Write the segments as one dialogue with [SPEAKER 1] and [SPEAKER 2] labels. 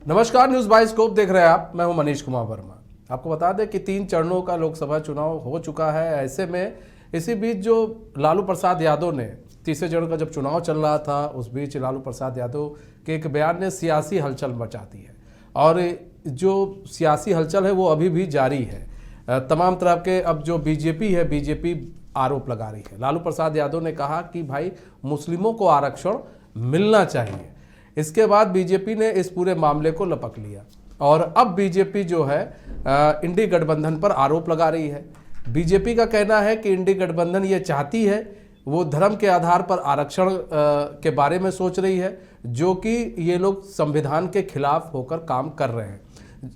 [SPEAKER 1] नमस्कार, news bioscope देख रहे हैं आप। मैं हूं मनीष कुमार वर्मा। आपको बता दें कि 3 चरणों का लोकसभा चुनाव हो चुका है। ऐसे में इसी बीच जो लालू प्रसाद यादव ने तीसरे चरण का जब चुनाव चल रहा था, उस बीच लालू प्रसाद यादव के एक बयान ने सियासी हलचल मचा दी है और जो सियासी हलचल है वो अभी भी जारी है। तमाम तरह के अब जो बीजेपी है, बीजेपी आरोप लगा रही है। लालू प्रसाद यादव ने कहा कि भाई मुस्लिमों को आरक्षण मिलना चाहिए। इसके बाद बीजेपी ने इस पूरे मामले को लपक लिया और अब बीजेपी जो है इंडी गठबंधन पर आरोप लगा रही है। बीजेपी का कहना है कि इंडी गठबंधन ये चाहती है, वो धर्म के आधार पर आरक्षण के बारे में सोच रही है, जो कि ये लोग संविधान के खिलाफ होकर काम कर रहे हैं।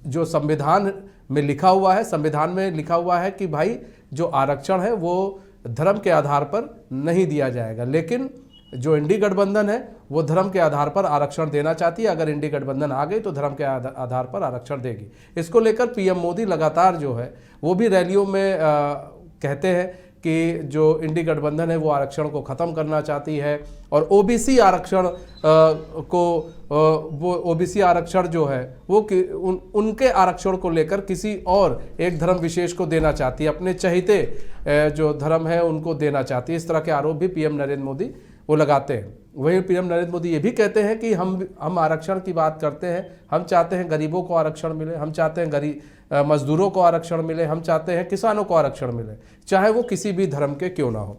[SPEAKER 1] जो संविधान में लिखा हुआ है, संविधान में लिखा हुआ है कि भाई जो आरक्षण है वो धर्म के आधार पर नहीं दिया जाएगा, लेकिन जो इंडी गठबंधन है वो धर्म के आधार पर आरक्षण देना चाहती है। अगर इंडी गठबंधन आ गई तो धर्म के आधार पर आरक्षण देगी। इसको लेकर पीएम मोदी लगातार जो है वो भी रैलियों में कहते हैं कि जो इंडी गठबंधन है वो आरक्षण को ख़त्म करना चाहती है और ओबीसी आरक्षण वो ओबीसी आरक्षण जो है वो उनके आरक्षण को लेकर किसी और एक धर्म विशेष को देना चाहती है, अपने चहेते जो धर्म है उनको देना चाहती है। इस तरह के आरोप भी पीएम नरेंद्र मोदी वो लगाते हैं। वहीं पीएम नरेंद्र मोदी ये भी कहते हैं कि हम आरक्षण की बात करते हैं, हम चाहते हैं गरीबों को आरक्षण मिले, हम चाहते हैं मजदूरों को आरक्षण मिले, हम चाहते हैं किसानों को आरक्षण मिले, चाहे वो किसी भी धर्म के क्यों ना हो।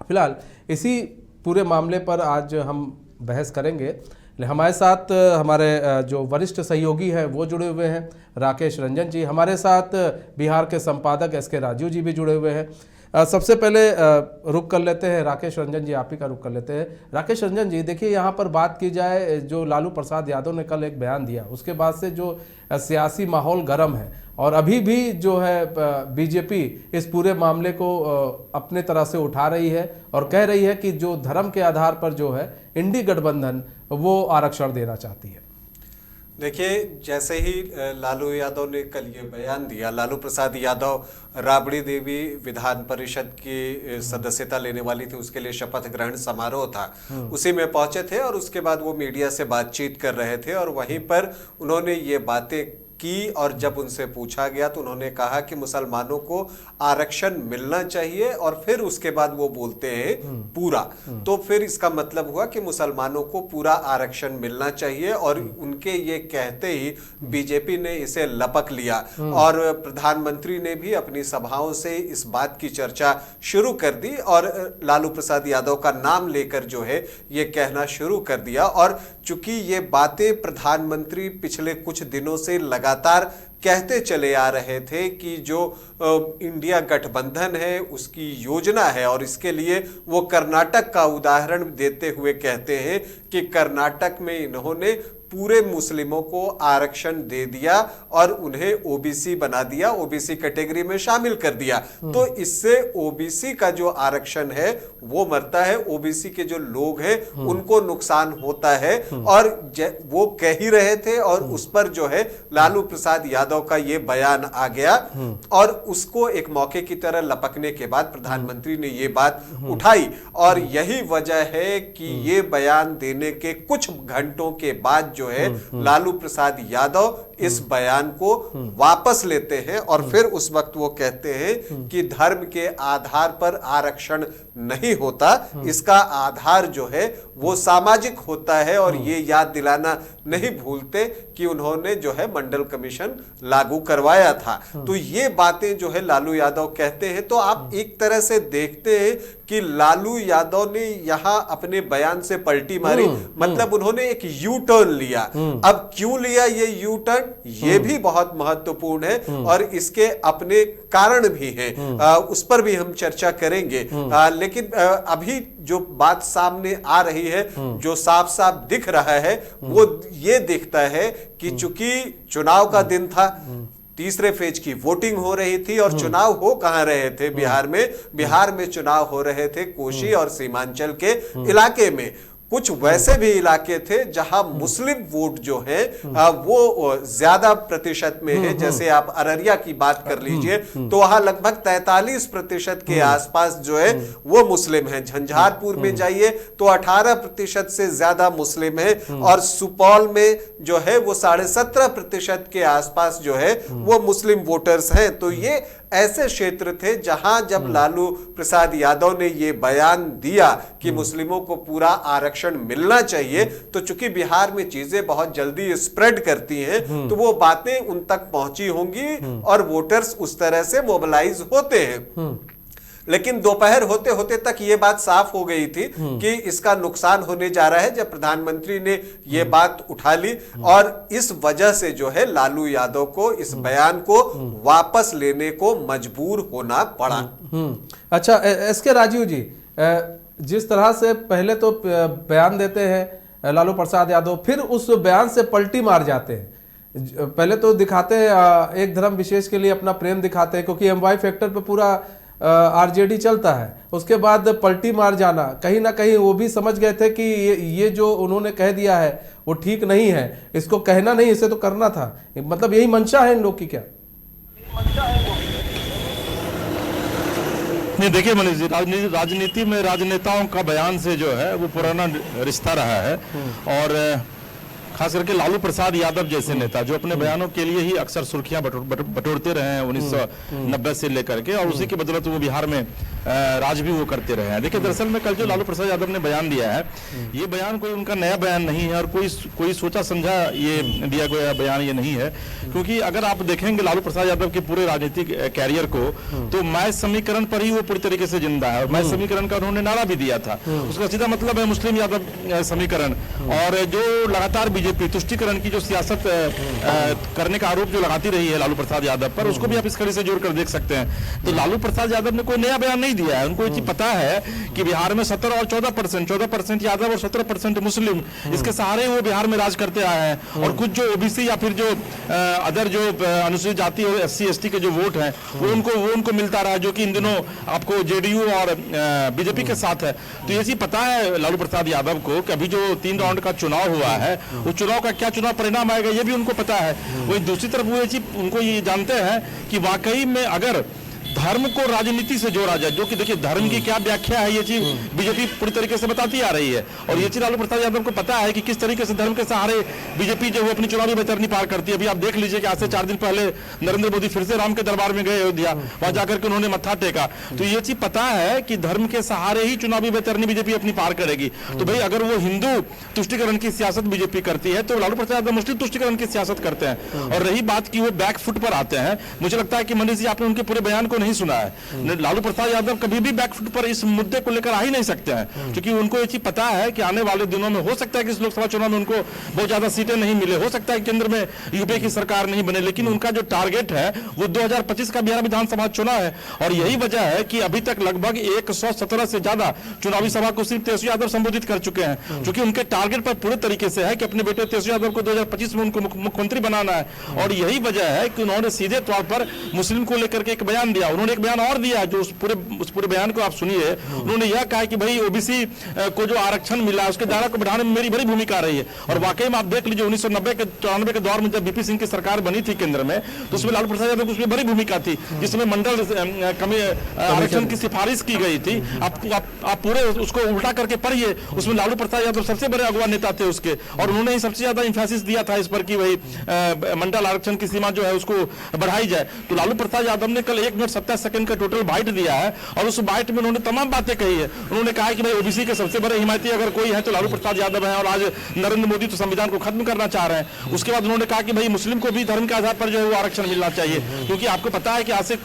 [SPEAKER 1] फिलहाल इसी पूरे मामले पर आज हम बहस करेंगे। हमारे साथ हमारे जो वरिष्ठ सहयोगी हैं वो जुड़े हुए हैं, राकेश रंजन जी। हमारे साथ बिहार के संपादक एस के राजीव जी भी जुड़े हुए हैं। सबसे पहले रुक कर लेते हैं राकेश रंजन जी, आप ही का रुक कर लेते हैं। राकेश रंजन जी, देखिए यहाँ पर बात की जाए, जो लालू प्रसाद यादव ने कल एक बयान दिया, उसके बाद से जो सियासी माहौल गर्म है और अभी भी जो है बीजेपी इस पूरे मामले को अपने तरह से उठा रही है और कह रही है कि जो धर्म के आधार पर जो है इंडी गठबंधन वो आरक्षण देना चाहती है।
[SPEAKER 2] देखिए, जैसे ही लालू यादव ने कल ये बयान दिया, लालू प्रसाद यादव राबड़ी देवी विधान परिषद की सदस्यता लेने वाली थी, उसके लिए शपथ ग्रहण समारोह था, उसी में पहुंचे थे और उसके बाद वो मीडिया से बातचीत कर रहे थे और वहीं पर उन्होंने ये बातें की और जब उनसे पूछा गया तो उन्होंने कहा कि मुसलमानों को आरक्षण मिलना चाहिए और फिर उसके बाद वो बोलते हैं पूरा। तो फिर इसका मतलब हुआ कि मुसलमानों को पूरा आरक्षण मिलना चाहिए और उनके ये कहते ही बीजेपी ने इसे लपक लिया और प्रधानमंत्री ने भी अपनी सभाओं से इस बात की चर्चा शुरू कर दी और लालू प्रसाद यादव का नाम लेकर जो है ये कहना शुरू कर दिया। और चूंकि ये बातें प्रधानमंत्री पिछले कुछ दिनों से लगातार कहते चले आ रहे थे कि जो इंडिया गठबंधन है उसकी योजना है और इसके लिए वो कर्नाटक का उदाहरण देते हुए कहते हैं कि कर्नाटक में इन्होंने पूरे मुस्लिमों को आरक्षण दे दिया और उन्हें ओबीसी बना दिया, ओबीसी कैटेगरी में शामिल कर दिया। तो इससे ओबीसी का जो आरक्षण है वो मरता है, ओबीसी के जो लोग हैं उनको नुकसान होता है और वो कह ही रहे थे और उस पर जो है लालू प्रसाद यादव का ये बयान आ गया और उसको एक मौके की तरह लपकने के बाद प्रधानमंत्री ने ये बात उठाई और यही वजह है कि ये बयान देने के कुछ घंटों के बाद जो है लालू प्रसाद यादव इस बयान को वापस लेते हैं और फिर उस वक्त वो कहते हैं कि धर्म के आधार पर आरक्षण नहीं होता, इसका आधार जो है वो सामाजिक होता है और ये याद दिलाना नहीं भूलते कि उन्होंने जो है मंडल कमीशन लागू करवाया था। तो ये बातें जो है लालू यादव कहते हैं। तो आप एक तरह से देखते हैं कि लालू यादव ने यहां अपने बयान से पलटी मारी, मतलब उन्होंने एक यू टर्न लिया। अब क्यों लिया ये यू टर्न, ये भी बहुत महत्वपूर्ण है और इसके अपने कारण भी हैं, उस पर भी हम चर्चा करेंगे। लेकिन अभी जो बात सामने आ रही है, जो साफ साफ दिख रहा है वो ये दिखता है कि चूंकि चुनाव का दिन था, तीसरे फेज की वोटिंग हो रही थी और चुनाव हो कहां रहे थे, बिहार में चुनाव हो रहे थे कोशी और सीमांचल के इलाके में। कुछ वैसे भी इलाके थे जहां मुस्लिम वोट जो है वो ज्यादा प्रतिशत में है। जैसे आप अररिया की बात कर लीजिए तो वहां लगभग 43% के आसपास जो है वो मुस्लिम है। झंझारपुर में जाइए तो 18% से ज्यादा मुस्लिम है और सुपौल में जो है वो 17.5% के आसपास जो है वो मुस्लिम वोटर्स हैं। तो ये ऐसे क्षेत्र थे जहां जब लालू प्रसाद यादव ने ये बयान दिया कि मुस्लिमों को पूरा आरक्षण मिलना चाहिए, तो चूंकि बिहार में चीजें बहुत जल्दी स्प्रेड करती हैं तो वो बातें उन तक पहुंची होंगी और वोटर्स उस तरह से मोबिलाइज होते हैं। लेकिन दोपहर होते होते तक ये बात साफ हो गई थी कि इसका नुकसान होने जा रहा है जब प्रधानमंत्री ने ये बात उठा ली और इस वजह से जो है लालू यादव को इस बयान को वापस लेने को मजबूर होना पड़ा।
[SPEAKER 1] अच्छा, एसके राजीव जी, जिस तरह से पहले तो बयान देते हैं लालू प्रसाद यादव, फिर उस बयान से पलटी मार जाते हैं। पहले तो दिखाते हैं एक धर्म विशेष के लिए अपना प्रेम दिखाते हैं क्योंकि MY फैक्टर पे पूरा RJD चलता है, उसके बाद पलटी मार जाना, कहीं ना कहीं वो भी समझ गए थे कि ये जो उन्होंने कह दिया है वो ठीक नहीं है, इसको कहना नहीं, इसे तो करना था। मतलब यही मंशा है इन लोग की क्या?
[SPEAKER 3] नहीं, देखिए मनीष जी, राजनीति में राजनेताओं का बयान से जो है वो पुराना रिश्ता रहा है और खास करके लालू प्रसाद यादव जैसे नेता जो अपने बयानों के लिए ही अक्सर सुर्खियां बटोरते रहे हैं 1990 से लेकर के, और उसी की बदौलत वो बिहार में राज भी वो करते रहे हैं। देखिए, दरअसल में कल जो लालू प्रसाद यादव ने बयान दिया है, ये बयान कोई उनका नया बयान नहीं है और कोई सोचा समझा ये दिया गया बयान ये नहीं है, क्योंकि अगर आप देखेंगे लालू प्रसाद यादव के पूरे राजनीतिक कैरियर को तो मैं समीकरण पर ही वो पूरी तरीके से जिंदा है। और मैं समीकरण का उन्होंने नारा भी दिया था, उसका सीधा मतलब है मुस्लिम यादव समीकरण। और जो लगातार बीजेपी तुष्टिकरण की जो सियासत करने का आरोप जो लगाती रही है लालू प्रसाद यादव पर, उसको भी आप इस कड़ी से जोड़कर देख सकते हैं। तो लालू प्रसाद यादव ने कोई नया बयान नहीं दिया है। उनको ये चीज पता है कि बिहार में 17 और 14% यादव और 17% मुस्लिम, इसके सहारे वो बिहार में राज करते आए हैं। और कुछ जो ओबीसी या फिर जो अदर जो अनुसूचित जाति और SC ST के जो वोट हैं वो उनको मिलता रहा, जो कि इन दिनों आपको JDU और बीजेपी के साथ है। तो ये चीज पता है लालू प्रसाद यादव को कि अभी जो 3 राउंड का चुनाव हुआ है, उस चुनाव का क्या चुनाव परिणाम आएगा ये भी उनको पता है। वही दूसरी तरफ वो ये चीज उनको ये जानते हैं कि वाकई में अगर धर्म को राजनीति से जोड़ा जाए, जो कि देखिए धर्म की क्या व्याख्या है ये चीज बीजेपी पूरी तरीके से बताती आ रही है। और ये चीज लालू प्रसाद यादव को पता है कि किस तरीके से धर्म के सहारे बीजेपी जो है अपनी चुनावी बेहतरनी पार करती है। अभी आप देख लीजिए कि आज से 4 दिन पहले नरेंद्र मोदी फिर से राम के दरबार में गए अयोध्या, वहां जाकर के उन्होंने मत्था टेका। तो ये चीज पता है कि धर्म के सहारे ही चुनावी बेहतरनी बीजेपी अपनी पार करेगी। तो भाई अगर वो हिंदू तुष्टिकरण की सियासत बीजेपी करती है तो लालू प्रसाद यादव मुस्लिम तुष्टिकरण की सियासत करते हैं। और रही बात की वो बैकफुट पर आते हैं, मुझे लगता है कि मनीष जी आपने उनके पूरे बयान को नहीं सुना है। लालू प्रसाद यादव कभी भी बैकफुट पर इस मुद्दे को लेकर आ ही नहीं सकते हैं, क्योंकि उनको ये चीज पता है कि आने वाले दिनों में हो सकता है कि इस लोकसभा चुनाव में उनको बहुत ज्यादा सीटें नहीं मिले, हो सकता है केंद्र में यूपीए की सरकार नहीं बने, लेकिन उनका जो टारगेट है वो 2025 का बिहार विधानसभा चुनाव है। और यही वजह है कि अभी तक लगभग 117 से ज्यादा चुनावी सभा को सिर्फ तेजस्वी यादव संबोधित कर चुके हैं, क्योंकि उनके टारगेट पर पूरे तरीके से है कि अपने बेटे तेजस्वी यादव को 2025 में उनको मुख्यमंत्री बनाना है। और यही वजह है कि उन्होंने सीधे तौर पर मुस्लिम को लेकर के एक बयान दिया। उन्होंने एक बयान और दिया जो उस पूरे बयान को आप सुनिए। उन्होंने यह कहा कि भाई ओबीसी को जो आरक्षण मिला उसके दायरा को बढ़ाने में मेरी बड़ी भूमिका रही है। और वाकई में आप देख लीजिए 1990 के 94 के दौर में जब बीपी सिंह की सरकार बनी थी केंद्र में, तो उसमें लालू प्रसाद यादव की उसमें बड़ी भूमिका थी, जिसमें मंडल आरक्षण की सिफारिश की गई थी। आप पूरे उसको उल्टा करके पढ़िए, उसमें लालू प्रसाद यादव सबसे बड़े अगुवा नेता थे उसके, और उन्होंने ही सबसे ज्यादा इंफेसिस दिया था इस पर कि भाई मंडल आरक्षण की सीमा जो है उसको बढ़ाई जाए। तो लालू प्रसाद यादव ने कल 1 मिनट 27 सेकंड का टोटल बाइट दिया है और उस बाइट में उन्होंने तमाम बातें कही है। उन्होंने कहा कि भाई ओबीसी के सबसे बड़े हिमायती अगर कोई है तो लालू प्रसाद यादव है, और आज नरेंद्र मोदी तो संविधान को खत्म करना चाह रहे हैं। उसके बाद उन्होंने कहा कि भाई मुस्लिम को भी धर्म के आधार पर जो है वो आरक्षण मिलना चाहिए, क्योंकि आपको पता है कि आज से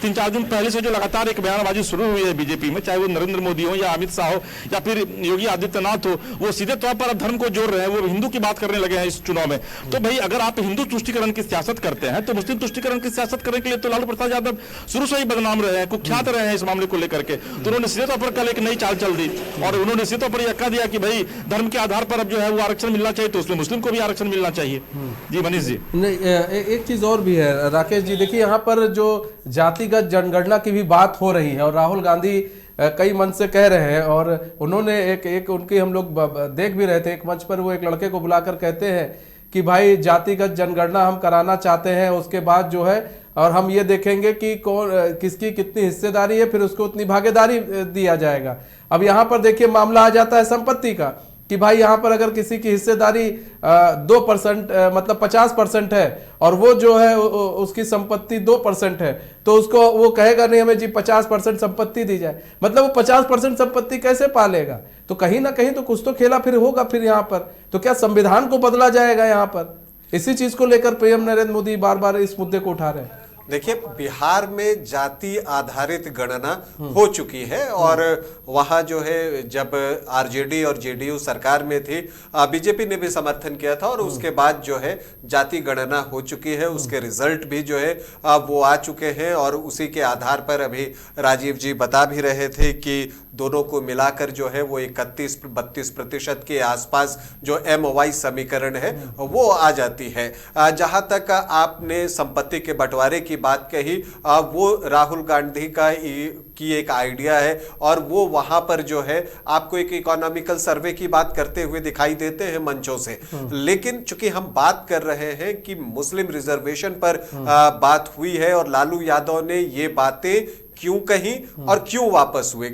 [SPEAKER 3] 3-4 दिन पहले से जो लगातार एक बयानबाजी शुरू हुई है बीजेपी में, चाहे वो नरेंद्र मोदी हो या अमित शाह हो या फिर योगी आदित्यनाथ हो, वो सीधे तौर पर धर्म को जोड़ रहे हैं, वो हिंदू की बात करने लगे हैं इस चुनाव में। तो भाई अगर आप हिंदू तुष्टिकरण की सियासत करते हैं तो मुस्लिम तुष्टिकरण की सियासत करने के लिए तो लालू प्रसाद यादव शुरू से ही बदनाम रहे हैं, कुख्यात रहे हैं इस मामले को लेकर के। तो उन्होंने सीधे तौर पर कल एक नई चाल चल दी और उन्होंने सीधे तौर पर यह कह दिया कि भाई धर्म के आधार पर अब जो है वो आरक्षण मिलना चाहिए, तो उसमें मुस्लिम को भी आरक्षण मिलना चाहिए। जी मनीष जी,
[SPEAKER 1] नहीं, एक चीज और भी है राकेश जी, देखिए यहाँ पर जो जातिगत जनगणना की भी बात हो रही है और राहुल गांधी कई मंच से कह रहे हैं, और उन्होंने एक उनकी हम लोग देख भी रहे थे एक मंच पर, वो एक लड़के को बुलाकर कहते हैं कि भाई जातिगत जनगणना हम कराना चाहते हैं, उसके बाद जो है और हम ये देखेंगे कि कौन किसकी कितनी हिस्सेदारी है, फिर उसको उतनी भागीदारी दिया जाएगा। अब यहाँ पर देखिए मामला आ जाता है संपत्ति का कि भाई यहाँ पर अगर किसी की हिस्सेदारी 2% मतलब 50% है और वो जो है उसकी संपत्ति 2% है, तो उसको वो कहेगा नहीं हमें जी 50% संपत्ति दी जाए, मतलब वो 50% संपत्ति कैसे पालेगा? तो कहीं ना कहीं तो कुछ तो खेला फिर होगा फिर यहाँ पर। तो क्या संविधान को बदला जाएगा यहाँ पर? इसी चीज को लेकर पीएम नरेंद्र मोदी बार बार इस मुद्दे को उठा रहे हैं।
[SPEAKER 2] देखिए, बिहार में जाति आधारित गणना हो चुकी है और वहां जो है जब आरजेडी और जेडीयू सरकार में थी, बीजेपी ने भी समर्थन किया था और उसके बाद जो है जाति गणना हो चुकी है, उसके रिजल्ट भी जो है वो आ चुके हैं और उसी के आधार पर अभी राजीव जी बता भी रहे थे कि दोनों को मिलाकर जो है वो 31-32% के आसपास जो MOI समीकरण है वो आ जाती है। जहां तक आपने संपत्ति के बंटवारे की बात कही, वो राहुल गांधी की एक आइडिया है और वो वहां पर जो है आपको एक इकोनॉमिकल सर्वे की बात करते हुए दिखाई देते हैं मंचों से। लेकिन चूंकि हम बात कर रहे हैं कि मुस्लिम रिजर्वेशन पर बात हुई है और लालू यादव ने ये बातें क्यों कही और क्यों वापस हुए,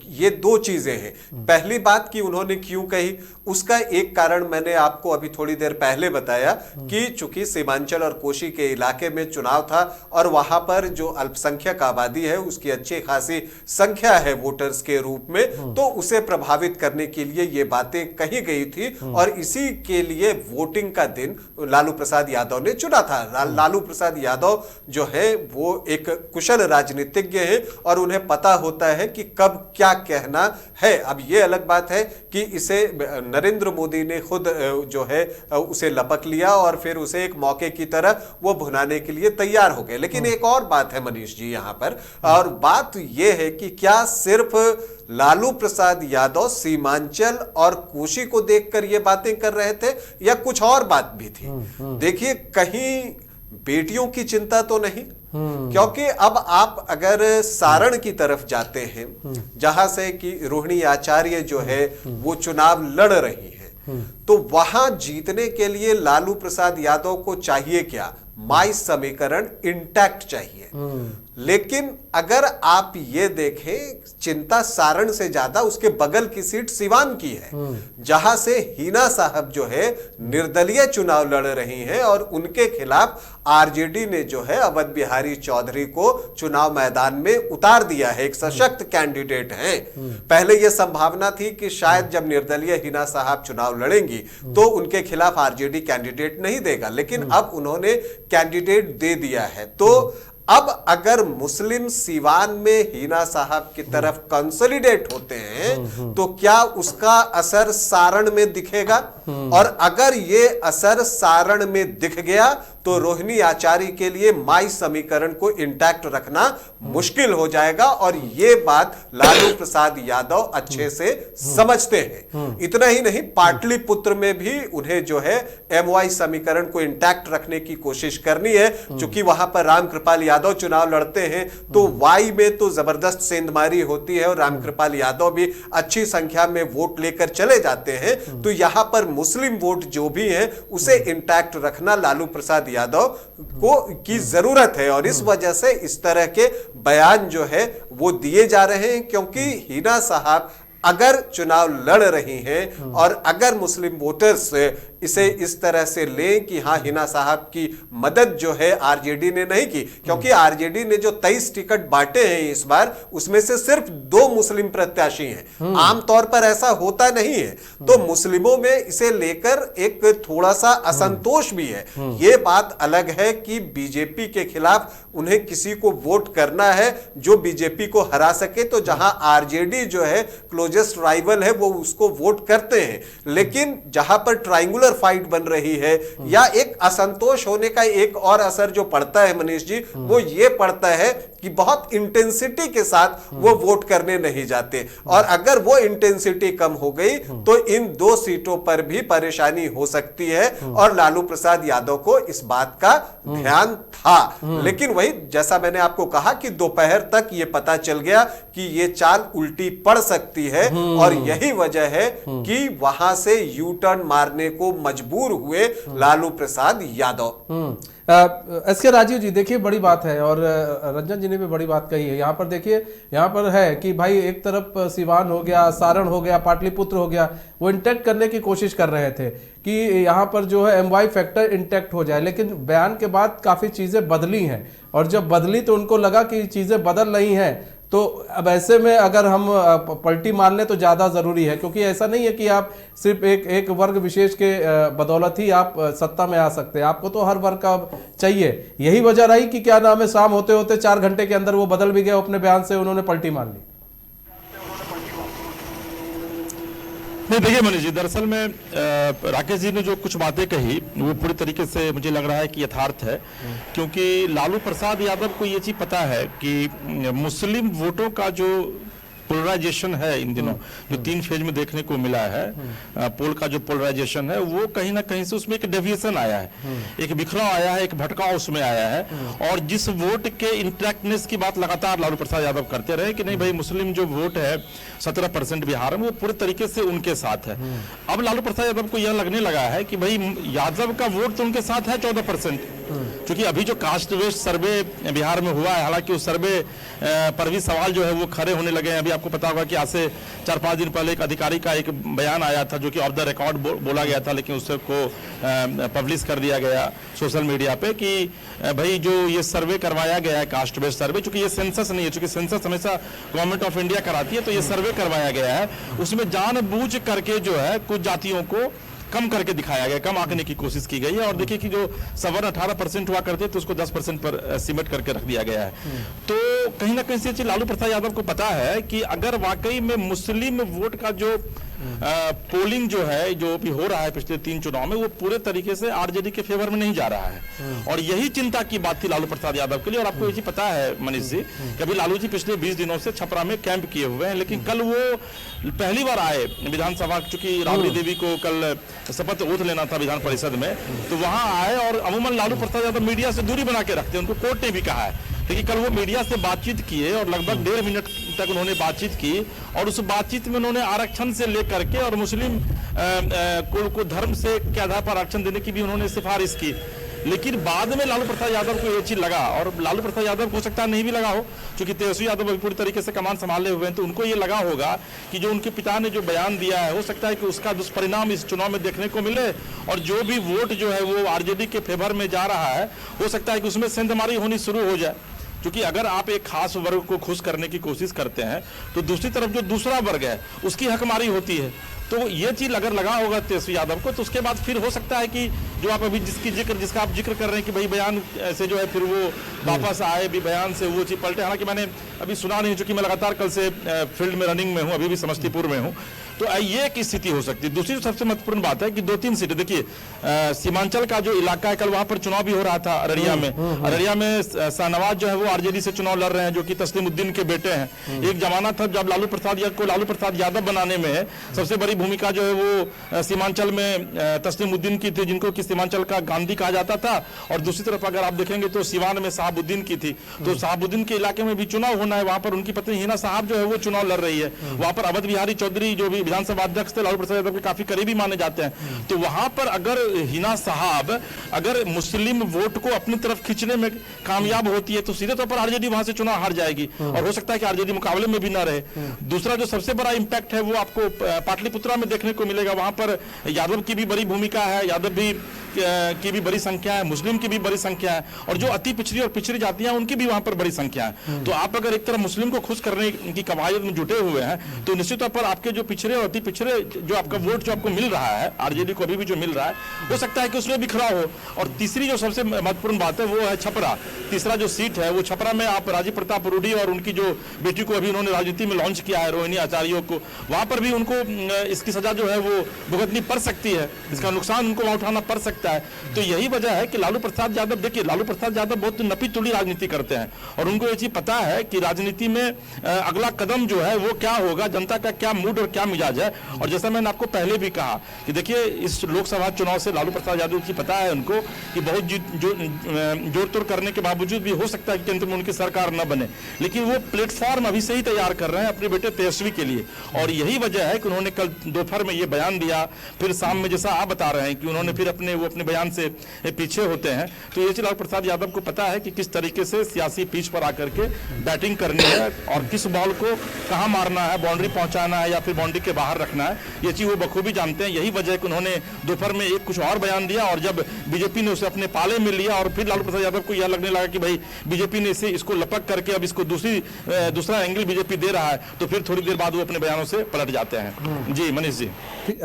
[SPEAKER 2] ये दो चीजें हैं। पहली बात कि उन्होंने क्यों कही, उसका एक कारण मैंने आपको अभी थोड़ी देर पहले बताया कि चूंकि सीमांचल और कोशी के इलाके में चुनाव था और वहां पर जो अल्पसंख्यक आबादी है उसकी अच्छी खासी संख्या है वोटर्स के रूप में, तो उसे प्रभावित करने के लिए ये बातें कही गई थी और इसी के लिए वोटिंग का दिन लालू प्रसाद यादव ने चुना था। लालू प्रसाद यादव जो है वो एक कुशल राजनीतिज्ञ है और उन्हें पता होता है कि कब क्या कहना है। अब यह अलग बात है कि इसे नरेंद्र मोदी ने खुद जो है उसे लपक लिया और फिर उसे एक मौके की तरह वो भुनाने के लिए तैयार हो गए। लेकिन एक और बात है मनीष जी यहां पर, और बात यह है कि क्या सिर्फ लालू प्रसाद यादव सीमांचल और कोशी को देखकर ये बातें कर रहे थे या कुछ और बात भी थी? देखिए, कहीं बेटियों की चिंता तो नहीं, क्योंकि अब आप अगर सारण की तरफ जाते हैं जहां से कि रोहिणी आचार्य जो है वो चुनाव लड़ रही है, तो वहां जीतने के लिए लालू प्रसाद यादव को चाहिए क्या? माई समीकरण इंटैक्ट चाहिए। लेकिन अगर आप ये देखें, चिंता सारण से ज्यादा उसके बगल की सीट सिवान की है, जहां से हिना साहब जो है निर्दलीय चुनाव लड़ रही हैं और उनके खिलाफ आरजेडी ने जो है अवध बिहारी चौधरी को चुनाव मैदान में उतार दिया है, एक सशक्त कैंडिडेट हैं। पहले यह संभावना थी कि शायद जब निर्दलीय हिना साहब चुनाव लड़ेंगी तो उनके खिलाफ आरजेडी कैंडिडेट नहीं देगा, लेकिन अब उन्होंने कैंडिडेट दे दिया है। तो अब अगर मुस्लिम सिवान में हिना साहब की तरफ कंसोलिडेट होते हैं तो क्या उसका असर सारण में दिखेगा? और अगर ये असर सारण में दिख गया तो रोहिणी आचार्य के लिए माई समीकरण को इंटैक्ट रखना मुश्किल हो जाएगा और ये बात लालू प्रसाद यादव अच्छे से समझते हैं। इतना ही नहीं, पाटलिपुत्र में भी उन्हें जो है MOI समीकरण को इंटैक्ट रखने की कोशिश करनी है। चूंकि वहां पर रामकृपाल यादव चुनाव लड़ते हैं तो वाई में तो जबरदस्त सेंधमारी होती है और रामकृपाल यादव भी अच्छी संख्या में वोट लेकर चले जाते हैं। तो यहां पर मुस्लिम वोट जो भी है उसे इंटैक्ट रखना लालू प्रसाद यादव को की जरूरत है और इस वजह से इस तरह के बयान जो है वो दिए जा रहे हैं, क्योंकि हिना साहब अगर चुनाव लड़ रही हैं और अगर मुस्लिम वोटर्स इसे इस तरह से लें कि हाँ हिना साहब की मदद जो है आरजेडी ने नहीं की, क्योंकि आरजेडी ने जो 23 टिकट बांटे हैं इस बार उसमें से सिर्फ 2 मुस्लिम प्रत्याशी हैं। आमतौर पर ऐसा होता नहीं है, तो मुस्लिमों में इसे लेकर एक थोड़ा सा असंतोष भी है। यह बात अलग है कि बीजेपी के खिलाफ उन्हें किसी को वोट करना है जो बीजेपी को हरा सके, तो जहां आरजेडी जो है क्लोजर क्लोजेस्ट राइवल है वो उसको वोट करते हैं, लेकिन जहां पर ट्रायंगुलर फाइट बन रही है या एक असंतोष होने का एक और असर जो पड़ता है मनीष जी, वो ये पड़ता है कि बहुत इंटेंसिटी के साथ वो वोट करने नहीं जाते, और अगर वो इंटेंसिटी कम हो गई तो इन 2 सीटों पर भी परेशानी हो सकती है, और लालू प्रसाद यादव को इस बात का ध्यान था। लेकिन वही जैसा मैंने आपको कहा कि दोपहर तक ये पता चल गया कि ये चाल उल्टी पड़ सकती है, और यही वजह है कि वहां से यू टर्न मारने को मजबूर हुए लालू प्रसाद यादव।
[SPEAKER 1] एस के राजीव जी, देखिए बड़ी बात है, और रंजन जी ने भी बड़ी बात कही है। यहाँ पर देखिए, यहाँ पर है कि भाई एक तरफ सिवान हो गया, सारण हो गया, पाटलिपुत्र हो गया, वो इंटैक्ट करने की कोशिश कर रहे थे कि यहाँ पर जो है MY फैक्टर इंटैक्ट हो जाए, लेकिन बयान के बाद काफ़ी चीज़ें बदली हैं, और जब बदली तो उनको लगा कि चीज़ें बदल रही हैं, तो अब ऐसे में अगर हम पलटी मार लें तो ज़्यादा ज़रूरी है, क्योंकि ऐसा नहीं है कि आप सिर्फ एक वर्ग विशेष के बदौलत ही आप सत्ता में आ सकते हैं, आपको तो हर वर्ग का चाहिए। यही वजह रही कि क्या नाम है, शाम होते होते 4 घंटे के अंदर वो बदल भी गए, अपने बयान से उन्होंने पलटी मार ली।
[SPEAKER 3] नहीं, देखिए मनीष जी, दरअसल में राकेश जी ने जो कुछ बातें कही वो पूरी तरीके से मुझे लग रहा है कि यथार्थ है, क्योंकि लालू प्रसाद यादव को ये चीज पता है कि मुस्लिम वोटों का जो पोलराइजेशन है इन दिनों, जो 3 फेज में देखने को मिला है, पोल का जो पोलराइजेशन है वो कहीं ना कहीं से उसमें एक डेविएशन आया है, एक बिखराव आया है, एक भटकाव उसमें आया है। और जिस वोट के इंटरेक्टनेस की बात लगातार लालू प्रसाद यादव करते रहे कि नहीं भाई मुस्लिम जो वोट है 17% बिहार में, वो पूरे तरीके से उनके साथ है। अब लालू प्रसाद यादव को यह लगने लगा है कि भाई यादव का वोट तो उनके साथ है 14%, क्योंकि अभी जो कास्ट बेस्ड सर्वे बिहार में हुआ है, हालांकि उस सर्वे पर भी सवाल जो है वो खड़े होने लगे हैं। अभी आपको पता होगा कि आज से 4-5 दिन पहले एक अधिकारी का एक बयान आया था जो कि ऑफ द रिकॉर्ड बोला गया था, लेकिन उसको पब्लिश कर दिया गया सोशल मीडिया पे कि भाई जो ये सर्वे करवाया गया है कास्ट बेस्ड सर्वे, चूंकि ये सेंसस नहीं है, चूंकि सेंसस हमेशा गवर्नमेंट ऑफ इंडिया कराती है, तो ये सर्वे करवाया गया है, उसमें जानबूझ करके जो है कुछ जातियों को कम करके दिखाया गया, कम आंकने की कोशिश की गई है। और देखिए कि जो सवर्ण 18% हुआ करते तो उसको 10% पर सीमित करके रख दिया गया है। तो कहीं ना कहीं से लालू प्रसाद यादव को पता है कि अगर वाकई में मुस्लिम वोट का जो पोलिंग जो है जो भी हो रहा है पिछले 3 चुनाव में, वो पूरे तरीके से आरजेडी के फेवर में नहीं जा रहा है, और यही चिंता की बात थी लालू प्रसाद यादव के लिए। और आपको ये पता है मनीष जी कि अभी लालू जी पिछले 20 दिनों से छपरा में कैंप किए हुए हैं, लेकिन कल वो पहली बार आए विधानसभा, चूंकि राबड़ी देवी को कल शपथ ओथ लेना था विधान परिषद में, तो वहां आए। और अमूमन लालू प्रसाद यादव मीडिया से दूरी बना के रखते हैं, उनको कोर्ट ने भी कहा है, लेकिन कल वो मीडिया से बातचीत किए और लगभग 1.5 मिनट तक उन्होंने बातचीत की, और उस बातचीत में उन्होंने आरक्षण से लेकर के और मुस्लिम को धर्म से के आधार पर आरक्षण देने की भी उन्होंने सिफारिश की। लेकिन बाद में लालू प्रसाद यादव को ये चीज लगा, और लालू प्रसाद यादव को हो सकता नहीं भी लगा हो, क्योंकि तेजस्वी यादव अभी पूरी तरीके से कमान संभाले हुए हैं, तो उनको ये लगा होगा कि जो उनके पिता ने जो बयान दिया है, हो सकता है कि उसका दुष्परिणाम इस चुनाव में देखने को मिले, और जो भी वोट जो है वो आरजेडी के फेवर में जा रहा है, हो सकता है कि उसमें सेंधमारी होनी शुरू हो जाए। क्योंकि अगर आप एक खास वर्ग को खुश करने की कोशिश करते हैं, तो दूसरी तरफ जो दूसरा वर्ग है उसकी हकमारी होती है। तो ये चीज अगर लगा होगा तेजस्वी यादव को, तो उसके बाद फिर हो सकता है कि जो आप अभी जिसका आप जिक्र कर रहे हैं कि भाई बयान से जो है फिर वो वापस आए भी बयान से, वो चीज पलटे। हालांकि मैंने अभी सुना नहीं, चूंकि मैं लगातार कल से फील्ड में रनिंग में हूँ, अभी भी समस्तीपुर में हूँ, तो ये एक स्थिति हो सकती है। दूसरी सबसे महत्वपूर्ण बात है कि 2-3 सीटें, देखिए सीमांचल का जो इलाका है, कल वहां पर चुनाव भी हो रहा था अररिया में। अररिया में शाहनवाज जो है वो आरजेडी से चुनाव लड़ रहे हैं, जो कि तस्लीमुद्दीन के बेटे हैं। एक जमाना था जब लालू प्रसाद यादव बनाने में सबसे बड़ी भूमिका जो है वो सीमांचल में तस्लीमुद्दीन की थी, जिनको कि सीमांचल का गांधी कहा जाता था। और दूसरी तरफ अगर आप देखेंगे तो सिवान में शहाबुद्दीन की थी, तो शहाबुद्दीन के इलाके में भी चुनाव होना है, वहां पर उनकी पत्नी हिना साहब जो है वो चुनाव लड़ रही है। वहां पर अवध बिहारी चौधरी जो भी विधानसभा अध्यक्ष थे, लालू प्रसाद यादव के काफी करीबी माने जाते हैं, तो वहां पर अगर हिना साहब अगर मुस्लिम वोट को अपनी तरफ खींचने में कामयाब होती है, तो सीधे तौर पर आरजेडी वहां से चुनाव हार जाएगी, और हो सकता है कि आरजेडी मुकाबले में भी ना रहे। दूसरा जो सबसे बड़ा इंपैक्ट है वो आपको पाटलिपुत्रा में देखने को मिलेगा। वहां पर यादव की भी बड़ी भूमिका है, यादव भी की भी बड़ी संख्या है, मुस्लिम की भी बड़ी संख्या है, और जो अति पिछड़ी और पिछड़ी जातियां उनकी भी वहां पर बड़ी संख्या है। तो आप अगर एक तरफ मुस्लिम को खुश करने की कवायद में जुटे हुए हैं, तो निश्चित तौर पर आपके जो पिछड़े और अति पिछड़े जो आपका वोट जो आपको मिल रहा है, आरजेडी को अभी भी जो मिल रहा है, हो सकता है कि उसमें बिखराव हो। और तीसरी जो सबसे महत्वपूर्ण बात है वो है छपरा। तीसरा जो सीट है वो छपरा में आप राजीव प्रताप रूडी और उनकी जो बेटी को अभी उन्होंने राजनीति में लॉन्च किया है, रोहिणी आचार्य को, वहां पर भी उनको इसकी सजा जो है वो भुगतनी पड़ सकती है, इसका नुकसान उनको उठाना पड़ सकता है। तो यही वजह है कि लालू प्रसाद यादव, देखिए लालू प्रसाद यादव बहुत नपी तुली राजनीति करते हैं और उनको ये चीज पता है कि राजनीति में अगला कदम जो है वो क्या होगा, जनता का क्या मूड और क्या मिजाज है। और जैसा मैंने आपको पहले भी कहा कि देखिए इस लोकसभा चुनाव से लालू प्रसाद यादव की पता है उनको कि बहुत जोड़ तोड़ करने के बावजूद भी हो सकता है कि केंद्र में उनकी सरकार न बने, लेकिन वो प्लेटफॉर्म अभी से ही तैयार कर रहे हैं अपने बेटे तेजस्वी के लिए। और यही वजह है कि उन्होंने कल दोपहर में ये बयान दिया, फिर शाम में जैसा आप बता रहे हैं कि उन्होंने फिर अपने बयान से पीछे होते हैं। तो ये लालू प्रसाद यादव को पता है कि किस तरीके से सियासी पिच पर आकर के बैटिंग करनी है और किस बॉल को कहां मारना है, बाउंड्री पहुंचाना है या फिर बाउंड्री के बाहर रखना है, ये चीज वो बखूबी जानते हैं। यही वजह है कि उन्होंने दोपहर में एक कुछ और बयान दिया और जब बीजेपी ने उसे अपने पाले में लिया और फिर लालू प्रसाद यादव को यह लगने लगा कि भाई बीजेपी ने इसको लपक करके अब इसको दूसरा एंगल बीजेपी दे रहा है, तो फिर थोड़ी देर बाद वो अपने बयानों से पलट जाते हैं। जी मनीष जी।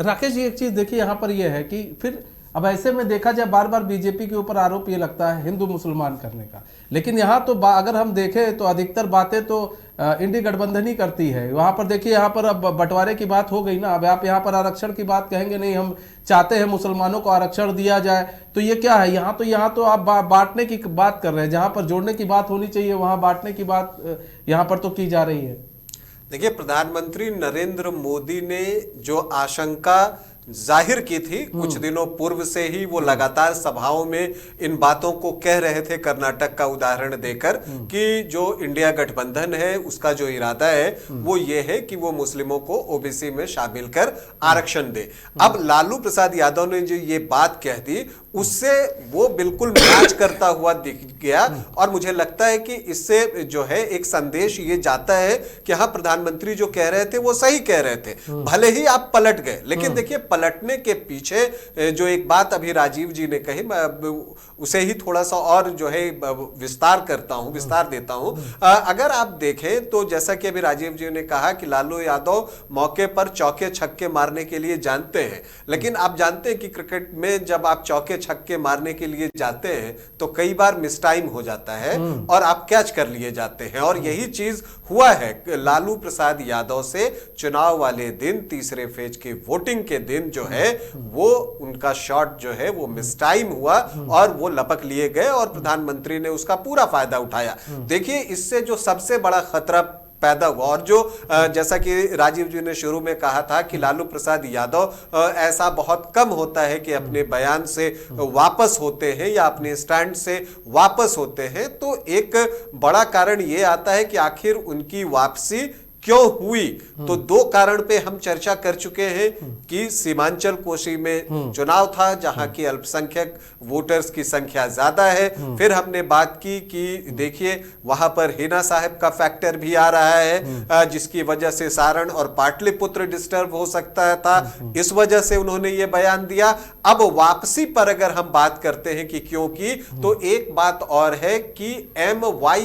[SPEAKER 1] राकेश जी, एक चीज देखिए यहाँ पर यह है कि फिर अब ऐसे में देखा जाए बार बार बीजेपी के ऊपर आरोप ये लगता है हिंदू मुसलमान करने का, लेकिन यहाँ तो अगर हम देखें तो अधिकतर बातें तो इंडी गठबंधन ही करती है। वहां पर देखिए, यहाँ पर अब बंटवारे की बात हो गई ना, अब आप यहाँ पर आरक्षण की बात कहेंगे नहीं, हम चाहते हैं मुसलमानों को आरक्षण दिया जाए, तो ये क्या है, यहाँ तो आप बांटने की बात कर रहे हैं। जहां पर जोड़ने की बात होनी चाहिए वहां बांटने की बात यहाँ पर तो की जा रही है।
[SPEAKER 2] देखिए, प्रधानमंत्री नरेंद्र मोदी ने जो आशंका जाहिर की थी कुछ दिनों पूर्व से ही, वो लगातार सभाओं में इन बातों को कह रहे थे, कर्नाटक का उदाहरण देकर कि जो इंडिया गठबंधन है उसका जो इरादा है वो ये है कि वो मुस्लिमों को ओबीसी में शामिल कर आरक्षण दे। अब लालू प्रसाद यादव ने जो ये बात कह दी उससे वो बिल्कुल मैच करता हुआ दिख गया और मुझे लगता है कि इससे जो है एक संदेश ये जाता है कि हाँ, प्रधानमंत्री जो कह रहे थे वो सही कह रहे थे, भले ही आप पलट गए। लेकिन देखिए, पलटने के पीछे जो एक बात अभी राजीव जी ने कही, उसे ही थोड़ा सा और जो है विस्तार देता हूं। अगर आप देखें तो जैसा कि अभी राजीव जी ने कहा कि लालू यादव मौके पर चौके छक्के मारने के लिए जानते हैं, लेकिन आप जानते हैं कि क्रिकेट में जब आप चौके छक्के मारने के लिए जाते हैं तो कई बार मिस टाइम हो जाता है और आप कैच कर लिए जाते हैं। और यही चीज हुआ है लालू प्रसाद यादव से चुनाव वाले दिन, तीसरे फेज के वोटिंग के दिन जो है वो उनका शॉट जो है वो मिस टाइम हुआ और वो लपक लिए गए और प्रधानमंत्री ने उसका पूरा फायदा उठाया। देखिए, इससे जो सबसे बड़ा खतरा पैदा हुआ और जो जैसा कि राजीव जी ने शुरू में कहा था कि लालू प्रसाद यादव ऐसा बहुत कम होता है कि अपने बयान से वापस होते हैं या अपने स्टैंड से वापस होते हैं, तो एक बड़ा कारण यह आता है कि आखिर उनकी वापसी क्यों हुई। तो दो कारण पे हम चर्चा कर चुके हैं कि सीमांचल कोशी में चुनाव था जहां की अल्पसंख्यक वोटर्स की संख्या ज्यादा है। फिर हमने बात की कि देखिए वहां पर हिना साहब का फैक्टर भी आ रहा है जिसकी वजह से सारण और पाटलिपुत्र डिस्टर्ब हो सकता था, इस वजह से उन्होंने ये बयान दिया। अब वापसी पर अगर हम बात करते हैं कि क्यों की, तो एक बात और है कि MY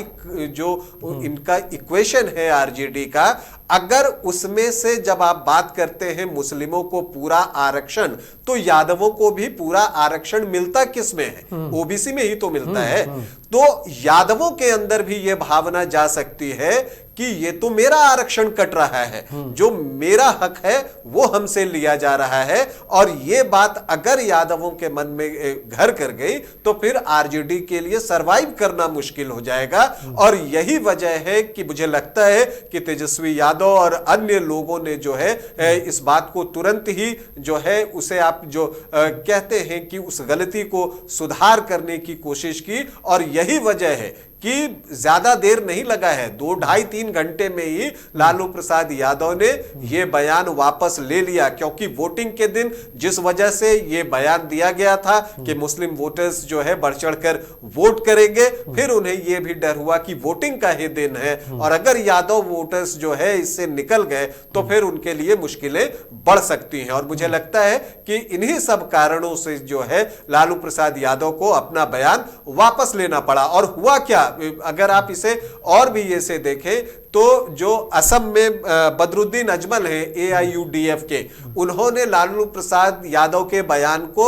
[SPEAKER 2] जो इनका इक्वेशन है आरजेडी का, अगर उसमें से जब आप बात करते हैं मुस्लिमों को पूरा आरक्षण, तो यादवों को भी पूरा आरक्षण मिलता किस में है? ओबीसी में ही तो मिलता है। तो यादवों के अंदर भी यह भावना जा सकती है कि ये तो मेरा आरक्षण कट रहा है, जो मेरा हक है वो हमसे लिया जा रहा है। और ये बात अगर यादवों के मन में घर कर गई तो फिर आरजेडी के लिए सरवाइव करना मुश्किल हो जाएगा। और यही वजह है कि मुझे लगता है कि तेजस्वी यादव और अन्य लोगों ने जो है इस बात को तुरंत ही जो है उसे आप जो कहते हैं कि उस गलती को सुधार करने की कोशिश की। और यही वजह है कि ज्यादा देर नहीं लगा है, 2, 2.5, 3 घंटे में ही लालू प्रसाद यादव ने यह बयान वापस ले लिया। क्योंकि वोटिंग के दिन जिस वजह से यह बयान दिया गया था कि मुस्लिम वोटर्स जो है बढ़ चढ़कर वोट करेंगे, फिर उन्हें यह भी डर हुआ कि वोटिंग का ही दिन है और अगर यादव वोटर्स जो है इससे निकल गए तो फिर उनके लिए मुश्किलें बढ़ सकती हैं। और मुझे लगता है कि इन्हीं सब कारणों से जो है लालू प्रसाद यादव को अपना बयान वापस लेना पड़ा। और हुआ क्या, अगर आप इसे और भी ये से देखें तो जो असम में बदरुद्दीन अजमल है AIUDF के, उन्होंने लालू प्रसाद यादव के बयान को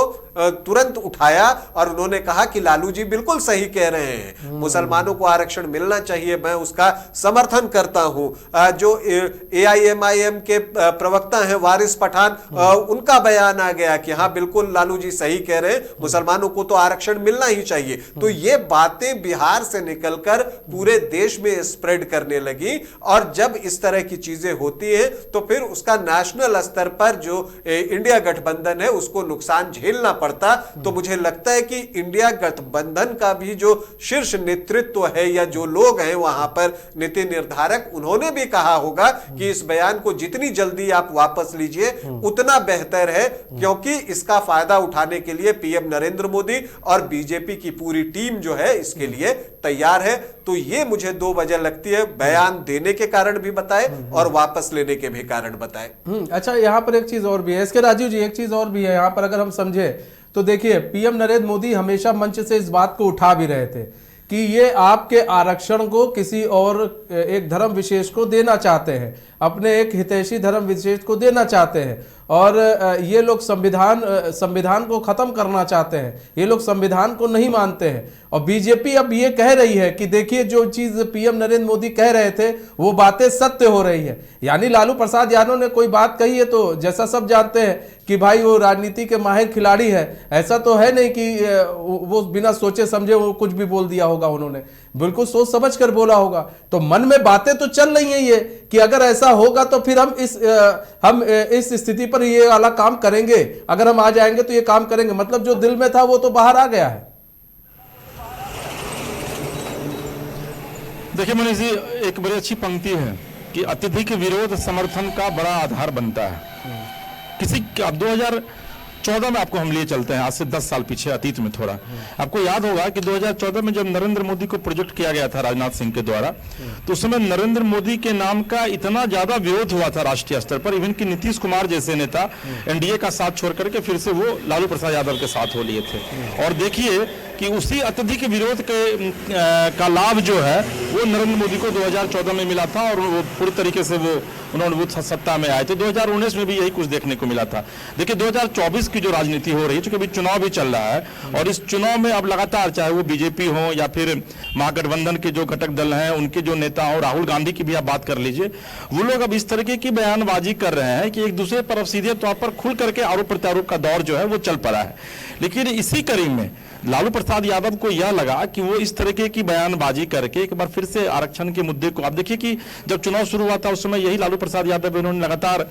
[SPEAKER 2] तुरंत उठाया और उन्होंने कहा कि लालू जी बिल्कुल सही कह रहे हैं, मुसलमानों को आरक्षण मिलना चाहिए, मैं उसका समर्थन करता हूं। जो AIMIM के प्रवक्ता हैं वारिस पठान, उनका बयान आ गया कि हाँ बिल्कुल लालू जी सही कह रहे हैं, मुसलमानों को तो आरक्षण मिलना ही चाहिए। तो ये बातें बिहार से निकलकर पूरे देश में स्प्रेड करने लगी और जब इस तरह की चीजें होती है तो फिर उसका नेशनल स्तर पर जो इंडिया गठबंधन है उसको नुकसान झेलना पड़ता। तो मुझे लगता है कि इंडिया गठबंधन का भी जो शीर्ष नेतृत्व है या जो लोग हैं वहां पर नीति निर्धारक, उन्होंने भी कहा होगा कि इस बयान को जितनी जल्दी आप वापस लीजिए उतना बेहतर है, क्योंकि इसका फायदा उठाने के लिए पीएम नरेंद्र मोदी और बीजेपी की पूरी टीम जो है इसके लिए तैयार है। तो ये मुझे दो वजह लगती है, बयान देने के कारण भी बताए और वापस लेने के भी कारण बताए।
[SPEAKER 1] अच्छा, यहाँ पर एक चीज और भी है SK राजीव जी, एक चीज और भी है यहाँ पर अगर हम समझे तो देखिए पीएम नरेंद्र मोदी हमेशा मंच से इस बात को उठा भी रहे थे कि ये आपके आरक्षण को किसी और एक धर्म विशेष को देना चाहते हैं, अपने एक हितैषी धर्म विशेष को देना चाहते हैं और ये लोग संविधान को खत्म करना चाहते हैं, ये लोग संविधान को नहीं मानते हैं। और बीजेपी अब ये कह रही है कि देखिए जो चीज पीएम नरेंद्र मोदी कह रहे थे वो बातें सत्य हो रही है। यानी लालू प्रसाद यादव ने कोई बात कही है तो जैसा सब जानते हैं कि भाई वो राजनीति के माहिर खिलाड़ी है, ऐसा तो है नहीं कि वो बिना सोचे समझे वो कुछ भी बोल दिया होगा, उन्होंने बिल्कुल सोच समझ कर बोला होगा। तो मन में बातें तो चल रही हैं ये कि अगर ऐसा होगा तो फिर हम इस स्थिति पर ये वाला काम करेंगे, अगर हम आ जाएंगे तो ये काम करेंगे, मतलब जो दिल में था वो तो बाहर आ गया है।
[SPEAKER 3] देखिए मनीष जी, एक बड़ी अच्छी पंक्ति है कि अत्यधिक विरोध समर्थन का बड़ा आधार बनता है। किसी 2014 में आपको हम लिए चलते हैं, आज से 10 साल पीछे अतीत में थोड़ा। आपको याद होगा कि 2014 में जब नरेंद्र मोदी को प्रोजेक्ट किया गया था राजनाथ सिंह के द्वारा, तो उस समय नरेंद्र मोदी के नाम का इतना ज्यादा विरोध हुआ था राष्ट्रीय स्तर पर, इवन कि नीतीश कुमार जैसे नेता एनडीए का साथ छोड़ करके फिर से वो लालू प्रसाद यादव के साथ हो लिए थे। और देखिए कि उसी अत्यधिक विरोध का लाभ जो है वो नरेंद्र मोदी को 2014 में मिला था और वो पूरी तरीके से उन्होंने सत्ता में आए थे। 2019 में भी यही कुछ देखने को मिला था। देखिए 2024 की जो राजनीति हो रही है, चूंकि अभी चुनाव भी चल रहा है और इस चुनाव में अब लगातार चाहे वो बीजेपी हो या फिर महागठबंधन के जो घटक दल हैं उनके जो नेता हो, राहुल गांधी की भी आप बात कर लीजिए, वो लोग अब इस तरीके की बयानबाजी कर रहे हैं कि एक दूसरे पर अब सीधे तौर पर खुल करके आरोप प्रत्यारोप का दौर जो है वो चल पड़ा है। लेकिन इसी कड़ी में लालू प्रसाद यादव को यह लगा कि वो इस तरीके की बयानबाजी करके एक बार फिर से आरक्षण के मुद्दे को, आप देखिए कि जब चुनाव शुरू हुआ था उस समय यही लालू प्रसाद यादव इन्होंने लगातार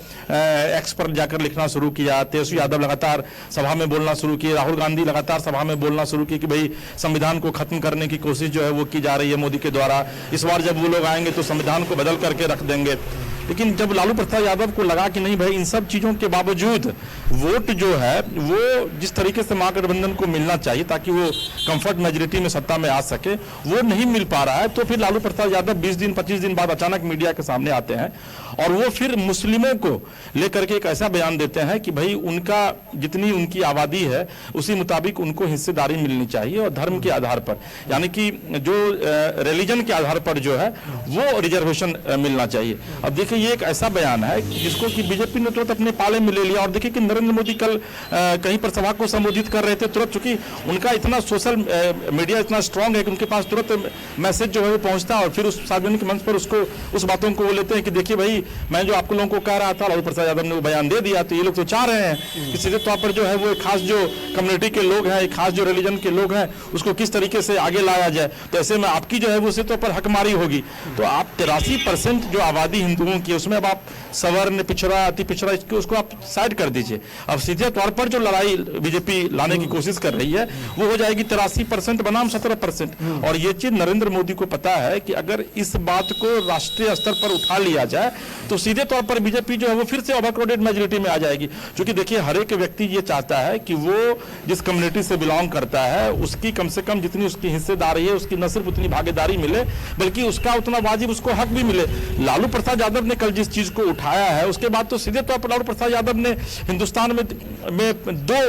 [SPEAKER 3] एक्स पर जाकर लिखना शुरू किया, तेजस्वी यादव लगातार सभा में बोलना शुरू किए, राहुल गांधी लगातार सभा में बोलना शुरू किए कि भाई संविधान को खत्म करने की कोशिश जो है वो की जा रही है मोदी के द्वारा, इस बार जब वो लोग आएंगे तो संविधान को बदल करके रख देंगे। लेकिन जब लालू प्रसाद यादव को लगा कि नहीं भाई इन सब चीजों के बावजूद वोट जो है वो जिस तरीके से महागठबंधन को मिलना चाहिए ताकि वो कंफर्ट मेजोरिटी में सत्ता में आ सके, वो नहीं मिल पा रहा है, तो फिर लालू प्रसाद यादव 20 दिन 25 दिन बाद अचानक मीडिया के सामने आते हैं और वो फिर मुस्लिमों को लेकर के एक ऐसा बयान देते हैं कि भाई उनका जितनी उनकी आबादी है उसी मुताबिक उनको हिस्सेदारी मिलनी चाहिए और धर्म के आधार पर, यानी कि जो रिलीजन के आधार पर जो है वो रिजर्वेशन मिलना चाहिए। अब देखिए ये एक ऐसा बयान है जिसको कि बीजेपी ने तुरंत अपने पाले में ले लिया और देखिए कि नरेंद्र मोदी कल कहीं पर सभा को संबोधित कर रहे थे, तुरंत चूंकि उनका इतना सोशल मीडिया इतना स्ट्रांग है कि उनके पास तुरंत मैसेज जो है वो पहुंचता है और फिर उस सार्वजनिक मंच पर उसको उस बातों को वो लेते हैं कि देखिए भाई मैं जो आपको लोगों को कह रहा था लालू प्रसाद यादव ने वो बयान दे दिया, तो ये लोग तो चाह रहे हैं कि सीधे तौर पर जो है वो एक खास जो कम्युनिटी के लोग हैं, एक खास जो रिलीजन के लोग हैं उसको किस तरीके से आगे लाया जाए, तो ऐसे में आपकी जो है वो उसी तौर पर हकमारी होगी। तो आप 83% जो आबादी हिंदुओं की उसमें अब आप सवर्ण पिछड़ा अति पिछड़ा उसको आप साइड कर दीजिए। अब सीधे तौर पर जो लड़ाई बीजेपी लाने की कोशिश कर रही है वो हो जाएगी 83% बनाम 17%। और ये चीज नरेंद्र मोदी को पता है कि अगर इस बात को राष्ट्रीय स्तर पर उठा लिया जाए तो सीधे तौर पर बीजेपी जो है वो फिर से ओवरक्राउडेड मेजोरिटी में आ जाएगी। क्योंकि देखिए हर एक व्यक्ति ये चाहता है कि वो जिस कम्युनिटी से बिलोंग करता है उसकी कम से कम जितनी उसकी हिस्सेदारी है उसकी न सिर्फ उतनी भागीदारी मिले बल्कि उसका उतना वाजिब उसको हक भी मिले। लालू प्रसाद यादव ने कल जिस चीज को उठाया है उसके बाद तो सीधे तौर पर लालू प्रसाद यादव ने हिंदुस्तान में दो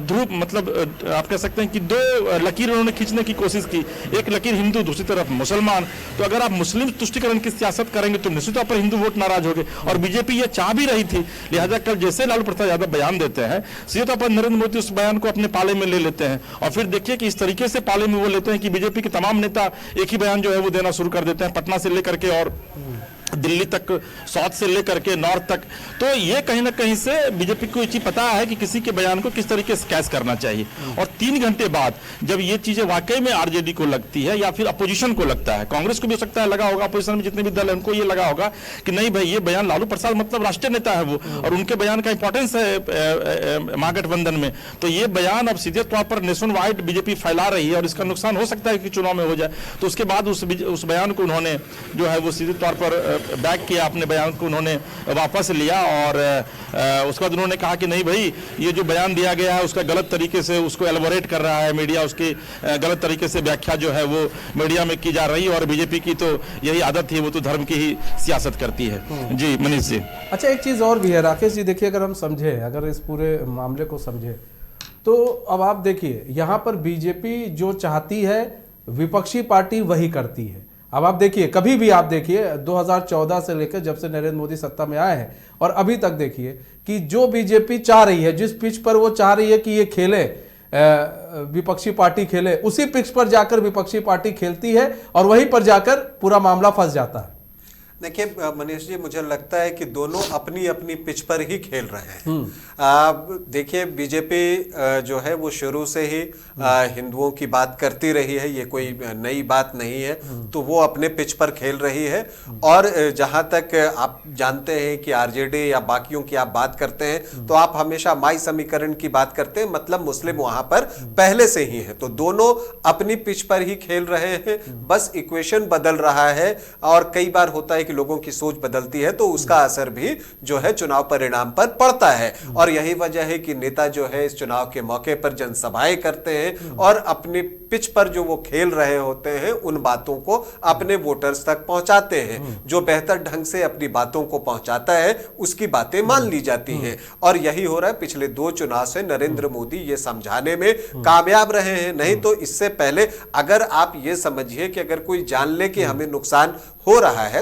[SPEAKER 3] ध्रुव, मतलब आप कह सकते हैं कि दो लकीर उन्होंने खींचने की कोशिश की। एक लकीर हिंदू, दूसरी तरफ मुसलमान। तो अगर आप मुस्लिम तुष्टिकरण की सियासत करेंगे तो निश्चित तौर पर हिंदू वोट नाराज होंगे, और बीजेपी ये चाह भी रही थी। लिहाजा कल जैसे लालू प्रसाद यादव बयान देते हैं, सीधे तौर पर नरेंद्र मोदी उस बयान को अपने पाले में ले लेते हैं, और फिर देखिए कि इस तरीके से पाले में वो लेते हैं कि बीजेपी के तमाम नेता एक ही बयान जो है वो देना शुरू कर देते हैं, पटना से लेकर के और दिल्ली तक, साउथ से लेकर के नॉर्थ तक। तो ये कहीं ना कहीं से बीजेपी को ये चीज पता है कि किसी के बयान को किस तरीके से कैश करना चाहिए। और 3 घंटे बाद जब ये चीजें वाकई में आरजेडी को लगती है या फिर अपोजिशन को लगता है, कांग्रेस को भी हो सकता है लगा होगा, अपोजिशन में जितने भी दल है उनको ये लगा होगा कि नहीं भाई ये बयान लालू प्रसाद मतलब राष्ट्रीय नेता है वो, और उनके बयान का इंपॉर्टेंस है महागठबंधन में, तो ये बयान अब सीधे तौर पर नेशन वाइड बीजेपी फैला रही है और इसका नुकसान हो सकता है कि चुनाव में हो जाए। तो उसके बाद उस बयान को उन्होंने जो है वो सीधे तौर पर बैक किया, अपने बयान को उन्होंने वापस लिया, और उसके बाद उन्होंने कहा कि नहीं भाई ये जो बयान दिया गया है उसका गलत तरीके से उसको एलबोरेट कर रहा है मीडिया, उसकी गलत तरीके से व्याख्या जो है वो मीडिया में की जा रही है, और बीजेपी की तो यही आदत है, वो तो धर्म की ही सियासत करती है। जी मनीष जी।
[SPEAKER 1] अच्छा, एक चीज़ और भी है राकेश जी, देखिए अगर हम समझे, अगर इस पूरे मामले को समझे तो अब आप देखिए यहाँ पर बीजेपी जो चाहती है विपक्षी पार्टी वही करती है। अब आप देखिए, कभी भी आप देखिए 2014 से लेकर जब से नरेंद्र मोदी सत्ता में आए हैं और अभी तक देखिए कि जो बीजेपी चाह रही है, जिस पिच पर वो चाह रही है कि ये खेले, विपक्षी पार्टी खेले, उसी पिच पर जाकर विपक्षी पार्टी खेलती है और वहीं पर जाकर पूरा मामला फंस जाता है।
[SPEAKER 2] देखिए मनीष जी, मुझे लगता है कि दोनों अपनी अपनी पिच पर ही खेल रहे हैं। देखिए बीजेपी जो है वो शुरू से ही हिंदुओं की बात करती रही है, ये कोई नई बात नहीं है, तो वो अपने पिच पर खेल रही है। और जहां तक आप जानते हैं कि आरजेडी या बाकियों की आप बात करते हैं तो आप हमेशा माई समीकरण की बात करते हैं, मतलब मुस्लिम वहां पर पहले से ही है, तो दोनों अपनी पिच पर ही खेल रहे हैं, बस इक्वेशन बदल रहा है। और कई बार होता है कि लोगों की सोच बदलती है तो उसका असर भी जो है चुनाव परिणाम पर पड़ता है, और यही वजह है कि नेता जो है इस चुनाव के मौके पर जनसभाएं करते हैं और अपनी पिच पर जो वो खेल रहे होते हैं उन बातों को अपने वोटर्स तक पहुंचाते हैं। जो बेहतर ढंग से अपनी बातों को पहुंचाता है उसकी बातें मान ली जाती हैं, और यही हो रहा है। पिछले 2 चुनाव से नरेंद्र मोदी ये समझाने में कामयाब रहे हैं। नहीं तो इससे पहले अगर आप ये समझिए कि अगर कोई जान ले कि हमें नुकसान हो रहा है